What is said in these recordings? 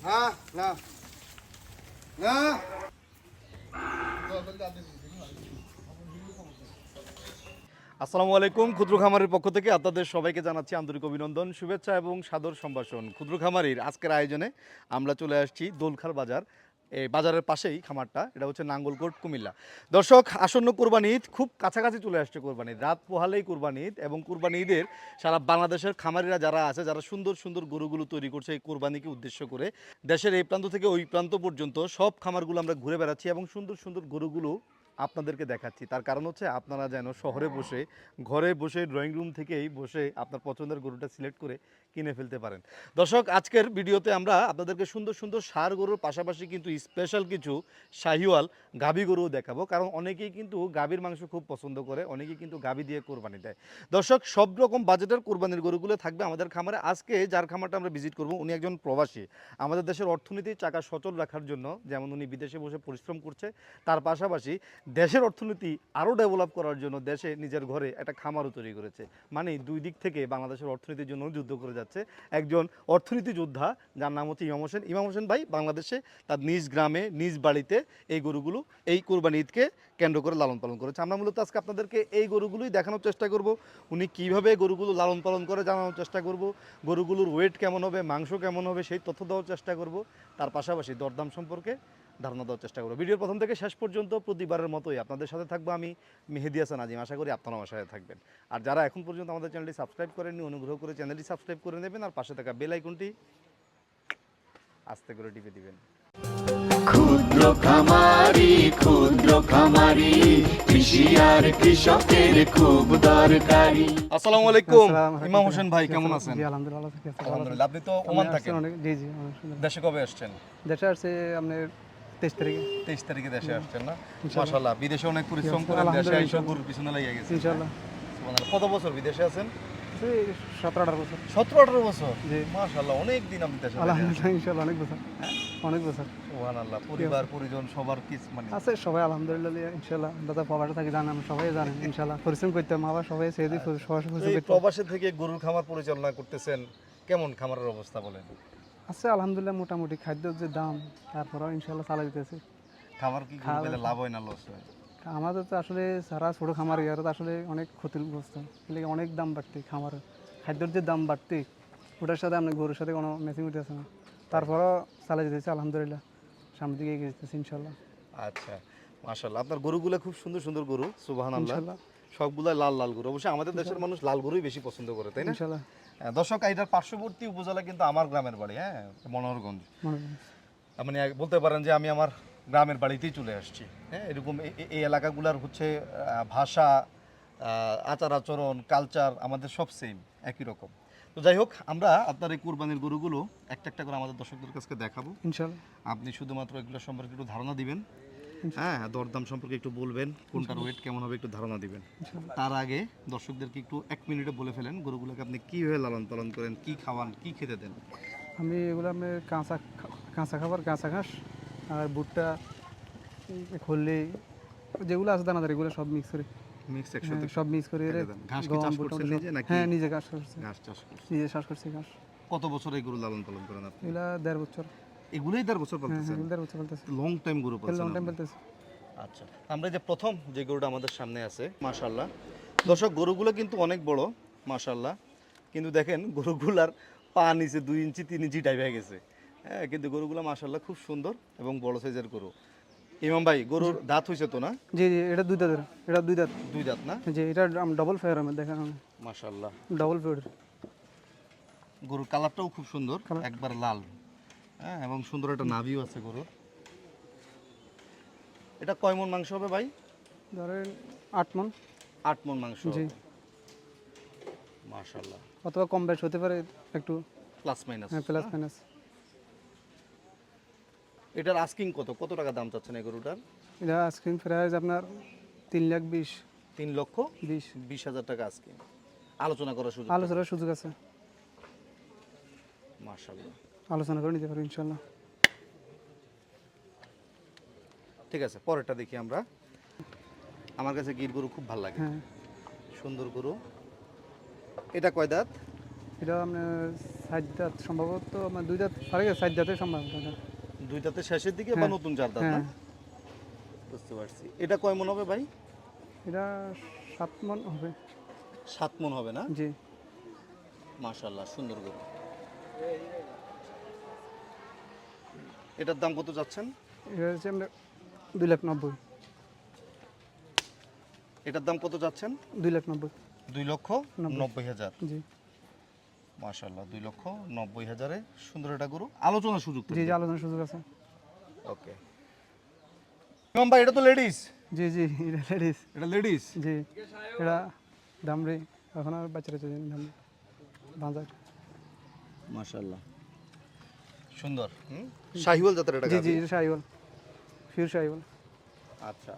না না না আসসালামু আলাইকুম। ক্ষুদ্র খামারের পক্ষ থেকে আপনাদের সবাইকে জানাচ্ছি আন্তরিক অভিনন্দন, শুভেচ্ছা এবং সাদর সম্ভাষণ। ক্ষুদ্র খামারির আজকের আয়োজনে আমরা চলে আসছি দোলখার বাজার। এই বাজারের পাশেই খামারটা, এটা হচ্ছে নাঙ্গলকোট, কুমিল্লা। দর্শক, আসন্ন কোরবানি ঈদ খুব কাছাকাছি চলে আসছে। কোরবানি ঈদ রাত পোহালেই কোরবানি ঈদ, এবং কোরবানি ঈদের সারা বাংলাদেশের খামারিরা যারা আছে, যারা সুন্দর সুন্দর গরুগুলো তৈরি করছে এই কোরবানিকে উদ্দেশ্য করে, দেশের এই প্রান্ত থেকে ওই প্রান্ত পর্যন্ত সব খামারগুলো আমরা ঘুরে বেড়াচ্ছি এবং সুন্দর সুন্দর গরুগুলো আপনাদেরকে দেখাচ্ছি। তার কারণ হচ্ছে আপনারা যেন শহরে বসে, ঘরে বসে, ড্রয়িং রুম থেকেই বসে আপনার পছন্দের গরুটা সিলেক্ট করে কিনে ফেলতে পারেন। দর্শক, আজকের ভিডিওতে আমরা আপনাদেরকে সুন্দর সুন্দর ষাঁড় গরুর পাশাপাশি কিন্তু স্পেশাল কিছু শাহিওয়াল গাভী গরুও দেখাবো, কারণ অনেকেই কিন্তু গাভীর মাংস খুব পছন্দ করে, অনেকেই কিন্তু গাভী দিয়ে কোরবানি দেয়। দর্শক, সব রকম বাজেটের কোরবানির গরুগুলো থাকবে আমাদের খামারে। আজকে যার খামারটা আমরা ভিজিট করব, উনি একজন প্রবাসী। আমাদের দেশের অর্থনীতির চাকা সচল রাখার জন্য যেমন উনি বিদেশে বসে পরিশ্রম করছে, তার পাশাপাশি দেশের অর্থনীতি আরও ডেভেলপ করার জন্য দেশে নিজের ঘরে একটা খামারও তৈরি করেছে। মানে দুই দিক থেকে বাংলাদেশের অর্থনীতির জন্য যুদ্ধ করে যাচ্ছে একজন অর্থনীতি যোদ্ধা, যার নাম হচ্ছে ইমাম হোসেন। ইমাম হোসেন ভাই বাংলাদেশে তার নিজ গ্রামে, নিজ বাড়িতে এই গরুগুলো এই কোরবানি ঈদকে কেন্দ্র করে লালন পালন করেছে। আমরা মূলত আজকে আপনাদেরকে এই গরুগুলোই দেখানোর চেষ্টা করব। উনি কীভাবে গরুগুলো লালন পালন করে জানানোর চেষ্টা করব। গরুগুলোর ওয়েট কেমন হবে, মাংস কেমন হবে সেই তথ্য দেওয়ার চেষ্টা করব। তার পাশাপাশি দরদাম সম্পর্কে ধারণা দেওয়ার চেষ্টা করবো। ভিডিওর প্রথম থেকে শেষ পর্যন্ত প্রতিবারের মতোই আপনাদের সাথে থাকবো আমি, মেহেদী হাসান আজিম। আশা করি আপনারা আমার সাথে থাকবেন। আর যারা এখন পর্যন্ত আমাদের চ্যানেলটি সাবস্ক্রাইব করেননি, অনুগ্রহ করে চ্যানেলটি সাবস্ক্রাইব করে নেবেন, আর পাশে থাকা বেল আইকনটি আস্তে করে টিপে দিবেন। ক্ষুদ্র খামারি কৃষি আর কৃষকের খুব দরকারি। আসসালামু আলাইকুম ইমাম হোসেন ভাই, কেমন আছেন? জি আলহামদুলিল্লাহ ভালো আছি। আলহামদুলিল্লাহ। আপনি তো ওমান থাকেন? জি জি অনেক সুন্দর। দেশে কবে আসছেন? দেশে আসছে আপনার 23 তারিখে। 23 তারিখে দেশে আসছেন না? মাশাআল্লাহ, বিদেশে অনেক পরিশ্রম করেন, দেশে আইসা গরুর পিছনে লেগে গেছেন। ইনশাআল্লাহ। সুবহানাল্লাহ। কত বছর বিদেশে আছেন? 17-18 বছর। 17-18 বছর? জি। মাশাআল্লাহ, অনেক দিন আপনি দেশে। আলহামদুলিল্লাহ, ইনশাআল্লাহ অনেক বছর। অনেক বছর। সুবহানাল্লাহ। পরিবার পরিজন সবার কি মানে আছে সবাই আলহামদুলিল্লাহ, ইনশাআল্লাহ। দাদা প্রবাসে থাকি, জানেন, আমরা সবাই জানেন। ইনশাআল্লাহ পরিশ্রম করতে মা বাবা সবাই ছেড়ে দিয়ে সবাই পরিশ্রম এই করতে। প্রবাসে থেকে গরুর খামার পরিচালনা করতেছেন, কেমন খামারের অবস্থা বলেন? আছে আলহামদুলিল্লাহ, মোটামুটি খাদ্যের যে দাম, তারপরেও ইনশাআল্লাহ চালাই দিতেছি। খামার কি গরু পেলে লাভ হয় না লস হয়? আমাদের তো আসলে সারা ছোটো খামার, ইয়ার তো আসলে অনেক ক্ষতিগ্রস্ত। এদিকে অনেক দাম বাড়তি খামারের, খাদ্যের যে দাম বাড়তি, ওটার সাথে আপনার গরুর সাথে কোনো ম্যাচিং উঠেছে না। তারপরেও চালাই যেতেছে আলহামদুলিল্লাহ, সামনের দিকে এগিয়ে যেতেছে ইনশাল্লাহ। আচ্ছা, মাশাআল্লাহ। আপনার গরুগুলো খুব সুন্দর সুন্দর গরু, সুবহানাল্লাহ। ইনশাল্লাহ। সবগুলা লাল লাল গরু। অবশ্যই আমাদের দেশের মানুষ লাল গরুই বেশি পছন্দ করে, তাই না? ইনশাল্লাহ। দর্শক, এটার পার্শ্ববর্তী উপজেলা কিন্তু আমার গ্রামের বাড়ি, হ্যাঁ, মনোহরগঞ্জ। মনে করেন। মানে বলতে পারেন যে আমি আমার গ্রামের বাড়িতেই চলে আসছি। হ্যাঁ, এরকম এই এলাকাগুলোর হচ্ছে ভাষা, আচার আচরণ, কালচার আমাদের সব সেম, একই রকম। তো যাই হোক, আমরা আপনার এই কুরবানির গরুগুলো একটা একটা করে আমাদের দর্শকদের কাছে দেখাবো। ইনশাল্লাহ। আপনি শুধুমাত্র এগুলো সম্পর্কে একটু ধারণা দিবেন, হ্যাঁ, দরদাম সম্পর্কে একটু বলবেন, কোনটার ওয়েট কেমন হবে একটু ধারণা দিবেন। তার আগে দর্শকদেরকে একটু 1 মিনিটে বলে ফেলেন গরুগুলোকে আপনি কীভাবে লালন পালন করেন, কি খাওয়ান, কি খেতে দেন। আমি এগুলো আপনার কাঁচা খাবার, কাঁচা ঘাস আর ভুট্টা, খল্লি, যেগুলো আছে দানাদার, এগুলো সব মিক্স করে, মিক্স একসাথে সব মিক্স করে ঘাস কি চাষ করছেন নিজে নাকি? হ্যাঁ, নিজে ঘাস করছি, ঘাস চাষ করছেন। নিজে চাষ করছি ঘাস। কত বছর এই গরু লালন পালন করেন আপনি? এগুলা 1.5 বছর। এগুলোই 1.5 বছর হ্যাঁ, পালতেছেন? 1.5 বছর বলতেছে। লং টাইম গরু পালছেন লং টাইম আপনি। বলতেছে। আচ্ছা, আমরা যে প্রথম যে গরুটা আমাদের সামনে আছে, মাশাআল্লাহ। দর্শক, গরুগুলো কিন্তু অনেক বড়, মাশাআল্লাহ। কিন্তু দেখেন গরুগুলার পা নিচে 2 ইঞ্চি 3 ইঞ্চি টাইপ হয়ে গেছে, হ্যাঁ, কিন্তু গরুগুলো মাশাআল্লাহ খুব সুন্দর এবং বড় সাইজের গরু। ইমাম ভাই, গরুর দাঁত হয়েছে তো না? জি জি, এটা 2 দাঁতের, এটা 2 দাঁত। 2 দাঁত না? জি, এটা ডবল ফেয়ার আমি দেখেন, মাশাআল্লাহ। Double fair. গরুর কালারটাও খুব সুন্দর, কালার। একবার লাল, হ্যাঁ, এবং সুন্দর একটা নাভিও আছে গরুর। এটা কয় মণ মাংস হবে ভাই? ধরেন 8 মণ। 8 মণ মাংস। জি। মাশাআল্লাহ। অথবা কম বেশ হতে পারে একটু, প্লাস মাইনাস। হ্যাঁ, প্লাস মাইনাস। এটার আস্কিং কত টাকা দাম চাচ্ছেন এই গরুটার? এটা আইসক্রিম প্রাইস আপনার 3,20,000। 3,20,000 টাকা আস্কিং। আলোচনা করার সুযোগ? আলোচনার সুযোগ আছে, মাশাআল্লাহ। আলোচনা করে নিতে পারবো ইনশাল্লাহ। ঠিক আছে, পরেরটা দেখি আমরা। আমার কাছে গির গরু খুব ভালো লাগে, হ্যাঁ, সুন্দর গরু। এটা কয় দাঁত? এটা আপনার সাত দাঁত সম্ভবত আমার 2 দাঁত পারে গেছে, 7 দাঁতের সম্ভবত এটা। দুই দাঁতের শেষের দিকে বা হ্যাঁ। নতুন 4 দাঁত না? হ্যাঁ বুঝতে পারছি। এটা কয় মন হবে ভাই? এটা 7 মণ হবে। 7 মন হবে না? জি মাশাআল্লাহ, সুন্দর গরু। এটার দাম কত যাচ্ছেন? এটা হচ্ছে আমরা 2,90,000। এটার দাম কত যাচ্ছেন? 2,90,000। 2,90,000। জি মাশাআল্লাহ, 2,90,000 সুন্দর একটা গরু। আলোচনার সুযোগ জি জি আলোচনার সুযোগ আছে। ওকে। ইমাম ভাই, এটা তো লেডিস। জি জি এটা লেডিস। এটা লেডিস। জি এটা দামরে এখন আর বাচ্চারা চলে দাম বাজার। মাশাআল্লাহ, সুন্দর। শাহিওয়াল জাতের এটা জি গাভী। জি এটা শাহিওয়াল, পিওর শাহিওয়াল। আচ্ছা,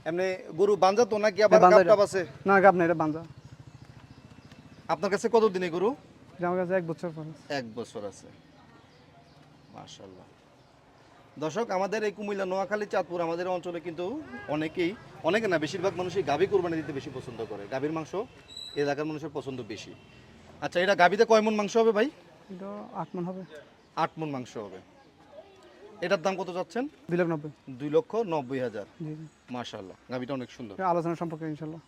এমনি গরু বাঞ্জা তো নাকি আবার বাঞ্জা গাবটাপ আছে? না গাব না, এটা বাঞ্জা। আপনার কাছে কত দিনে গরু? এটা আমার কাছে 1 বছর পর। 1 বছর আছে। মাশাআল্লাহ। দর্শক, আমাদের এই কুমিল্লা, নোয়াখালী, চাঁদপুর আমাদের অঞ্চলে কিন্তু অনেকে না বেশিরভাগ মানুষই গাভী কোরবানি দিতে বেশি পছন্দ করে। গাভীর মাংস এই এলাকার মানুষের পছন্দ বেশি। আচ্ছা, এটা গাভীতে কয় মন মাংস হবে ভাই? এটা 8 মণ হবে। 8 মন মাংস হবে। এটার দাম কত যাচ্ছেন? 2,90,000। 2,90,000। জি জি মাশাআল্লাহ, গাভীটা অনেক সুন্দর। এটা আলোচনা সম্পর্কে ইনশাআল্লাহ।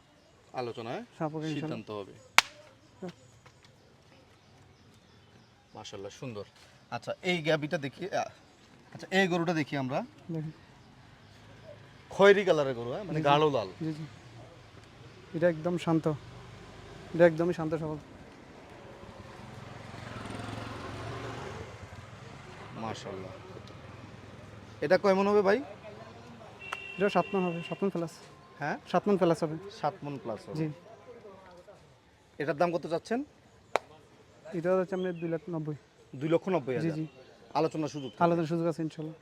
আলোচনায় সম্পর্কে ইনশাআল্লাহ। সিদ্ধান্ত হবে। মাশাআল্লাহ, সুন্দর। আচ্ছা, এই গাভীটা দেখি। আচ্ছা, এই গরুটা দেখি আমরা। দেখেন খয়েরি কালারের গরু, মানে গাঢ় লাল। জি জি এটা একদম শান্ত, এটা একদমই শান্ত সবল। মাশাআল্লাহ। এটা কয় মন হবে ভাই? এটা 7 মণ হবে, 7 মণ প্লাস। হ্যাঁ, 7 মণ প্লাস হবে। 7 মন প্লাস হবে। জি এটার দাম কত যাচ্ছেন? এটা হচ্ছে আমরা 2,90,000। 2,90,000। জি জি আলোচনার সুযোগ। আলোচনার সুযোগ আছে ইনশাআল্লাহ।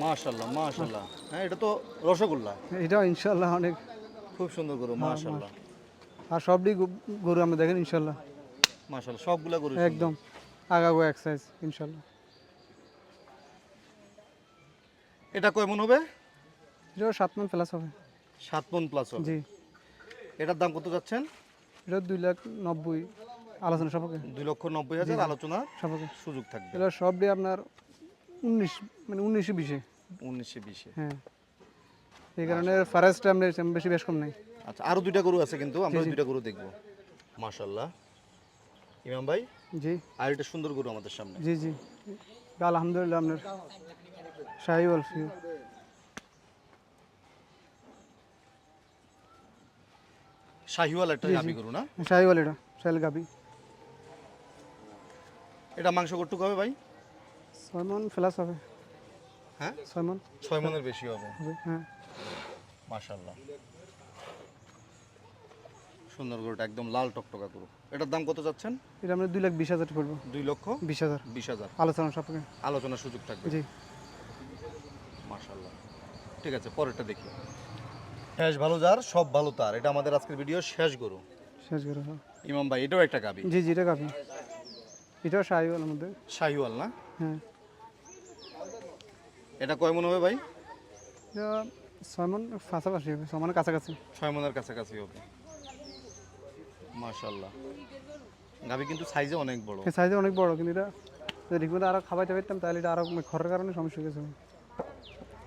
মাশাআল্লাহ, মাশাআল্লাহ। হ্যাঁ, এটা তো রসগোল্লা। এটাও ইনশাআল্লাহ অনেক। খুব সুন্দর গরু, মাশাআল্লাহ। আর সবই গরু আমরা দেখেন ইনশাআল্লাহ মাশাআল্লাহ, সবগুলা গরু একদম আগাগো এক্সারসাইজ ইনশাআল্লাহ। এটা কয় মন হবে? এটাও 7 মণ প্লাস হবে। 7 মন প্লাস হবে। জি এটার দাম কত যাচ্ছেন? এটা 2,90,000 আলোচনা সম্পর্কে। 2,90,000 আলোচনার সম্পর্কে সুযোগ থাকবে। এটা সবই আপনার 19 মানে 19-20। 19-20। হ্যাঁ এই কারণে ফারেস্ট আমরা বেশি বেশ কম নাই। আচ্ছা, আরো 2টা গরু আছে কিন্তু আমরা জি, জি। 2টা গরু দেখবো। মাশাআল্লাহ, ইমাম ভাই, জি আর এটা সুন্দর গরু আমাদের সামনে। জি জি আলহামদুলিল্লাহ আপনার শাহিওয়াল ফিউ। শাহিওয়াল একটা জি, জি। গাভী গরু না? শাহিওয়াল এটা শাহিল গাবি। এটা মাংস কতটুকু হবে ভাই? 6 মণ প্লাস হবে। হ্যাঁ, 6 মণ 6 মনের বেশি হবে। হবে। হ্যাঁ মাশাআল্লাহ, সুন্দর গরুটা একদম লাল টকটকা গরু। এটার দাম কত যাচ্ছেন? এটা আমরা 2,20,000 পড়বো। 2,20,000। 20,000 আলোচনা সম্পর্কে। আলোচনার সুযোগ থাকবে। জি মাশাআল্লাহ, ঠিক আছে, পরেরটা দেখি। শেষ ভালো যার সব ভালো তার, এটা আমাদের আজকের ভিডিও শেষ গরু। শেষ করে হ্যাঁ। ইমাম ভাই, এটাও একটা গাভী। জি জি এটা গাবি, এটাও শাহিওয়ালের মধ্যে। শাহিওয়াল না? হ্যাঁ এটা কয় মন হবে ভাই? এটা 6 মণ পাশাপাশি হবে, 6 মণের কাছাকাছি। 6 মনের কাছাকাছি হবে। মাশাআল্লাহ, গাভী কিন্তু সাইজে অনেক বড়। এই সাইজে অনেক বড়, কিন্তু এটা যদি ঠিক মতো আরো খাওয়াইতে পারতাম তাহলে এটা আরো খড়ের কারণে সমস্যা হয়ে গেছে।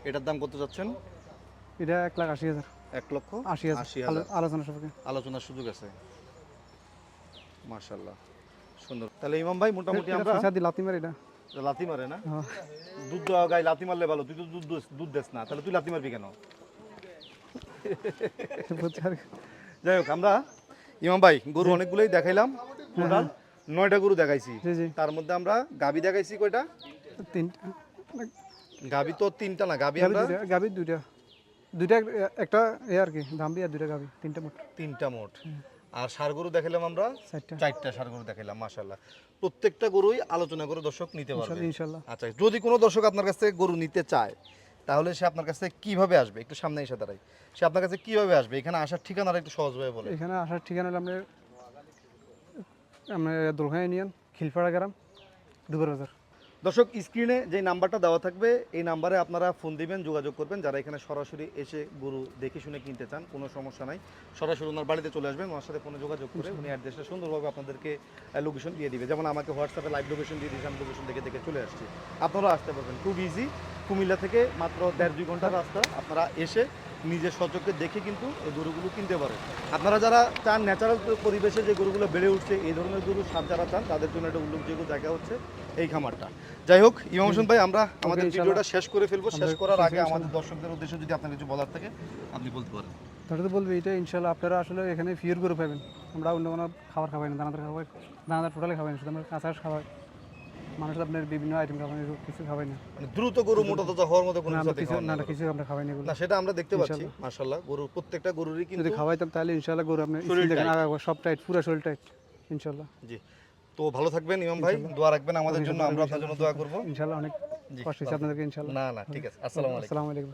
এটার দাম কত যাচ্ছেন? এটা 1,80,000। 1,80,000 আলোচনা সম্পর্কে। আলোচনার সুযোগ আছে। মাশাআল্লাহ, সুন্দর। তাহলে ইমাম ভাই, মোটামুটি এটা আমরা ফিসা দি লাতি মারি এটা। লাথি মারে না? হ্যাঁ দুধ দেওয়া গায়ে লাথি মারলে ভালো। তুই তো দুধ দেস না, তাহলে তুই লাথি মারবি কেন? বুঝতে পারি। যাই হোক, আমরা ইমাম ভাই গরু অনেকগুলোই দেখাইলাম। টোটাল 9টা গরু দেখাইছি। জি জি তার মধ্যে আমরা গাভী দেখাইছি কয়টা? 3টা গাভী তো 3টা না, গাভী আমরা গাবি দুইটা একটা এ আর কি ধামবি, আর 2টা গাবি, 3টা মোট। 3টা মোট। আর ষাঁড় গরু দেখাইলাম আমরা 4টা 4টা ষাঁড় গরু দেখাইলাম। মাশাআল্লাহ, প্রত্যেকটা গরুই আলোচনা করে দর্শক নিতে পারবে ইনশাআল্লাহ। আচ্ছা, যদি কোনো দর্শক আপনার কাছ থেকে গরু নিতে চায়, তাহলে সে আপনার কাছ থেকে কিভাবে আসবে? একটু সামনে এসে দাঁড়াই। সে আপনার কাছে কিভাবে আসবে? এখানে আসার ঠিকানাটা একটু সহজভাবে বলে। এখানে আসার ঠিকানা হলো আমরা দোলখাই ইউনিয়ন খিলপাড়া গ্রাম, দুবার বাজার। দর্শক স্ক্রিনে যে নাম্বারটা দেওয়া থাকবে এই নাম্বারে আপনারা ফোন দিবেন, যোগাযোগ করবেন। যারা এখানে সরাসরি এসে গরু দেখে শুনে কিনতে চান কোনো সমস্যা নাই, সরাসরি ওনার বাড়িতে চলে আসবেন, ওনার সাথে ফোনে যোগাযোগ করে উনি অ্যাড্রেসটা সুন্দরভাবে আপনাদেরকে লোকেশন দিয়ে দিবে। যেমন আমাকে হোয়াটসঅ্যাপে লাইভ লোকেশন দিয়ে দিয়েছে, আমি লোকেশন দেখে দেখে চলে আসছি। আপনারাও আসতে পারবেন, খুব ইজি। কুমিল্লা থেকে মাত্র 1.5-2 ঘন্টার রাস্তা। আপনারা এসে নিজের সচক্ষে দেখে কিন্তু এই গরুগুলো কিনতে পারেন। আপনারা যারা চান ন্যাচারাল পরিবেশে যে গরুগুলো বেড়ে উঠছে এই ধরনের গরু স্বাদ যারা চান তাদের জন্য একটা উল্লেখযোগ্য জায়গা হচ্ছে এই খামারটা। যাই হোক ইমাম হোসেন ভাই, আমরা আমাদের ভিডিওটা শেষ করে ফেলবো। শেষ করার আগে আমাদের দর্শকদের উদ্দেশ্যে যদি আপনার কিছু বলার থাকে আপনি বলতে পারেন। তাহলে তো বলবো এটা ইনশাল্লাহ আপনারা আসলে এখানে ফিওর করে পাবেন। আমরা অন্য কোনো খাবার খাবাই না, দানাদার টোটালি খাবাই না, শুধু আমরা কাঁচা খাবার। মানুষ আপনার বিভিন্ন আইটেম খাবাই না, কিছু খাবাই না, মানে দ্রুত গরু মোটা তাজা হওয়ার মতো কোনো আমরা সাথে কিছু খাওয়ান না না কিছু আমরা খাবাই না এগুলো। না, সেটা আমরা দেখতে পাচ্ছি মাশাআল্লাহ। গরু প্রত্যেকটা গরুরই কিন্তু যদি খাওয়াইতাম তাহলে ইনশাল্লাহ গরু আপনার শরীর দেখেন টাইট। সব টাইট, পুরো শরীর টাইট ইনশাল্লাহ। জি, তো ভালো থাকবেন ইমাম ভাই, দোয়া রাখবেন আমাদের জন্য, আমরা আপনার জন্য দোয়া করব। ইনশাল্লাহ অনেক কষ্ট হচ্ছে আপনাদেরকে ইনশাল্লাহ। না না, ঠিক আছে। আসসালামু আলাইকুম। আসসালামু আলাইকুম।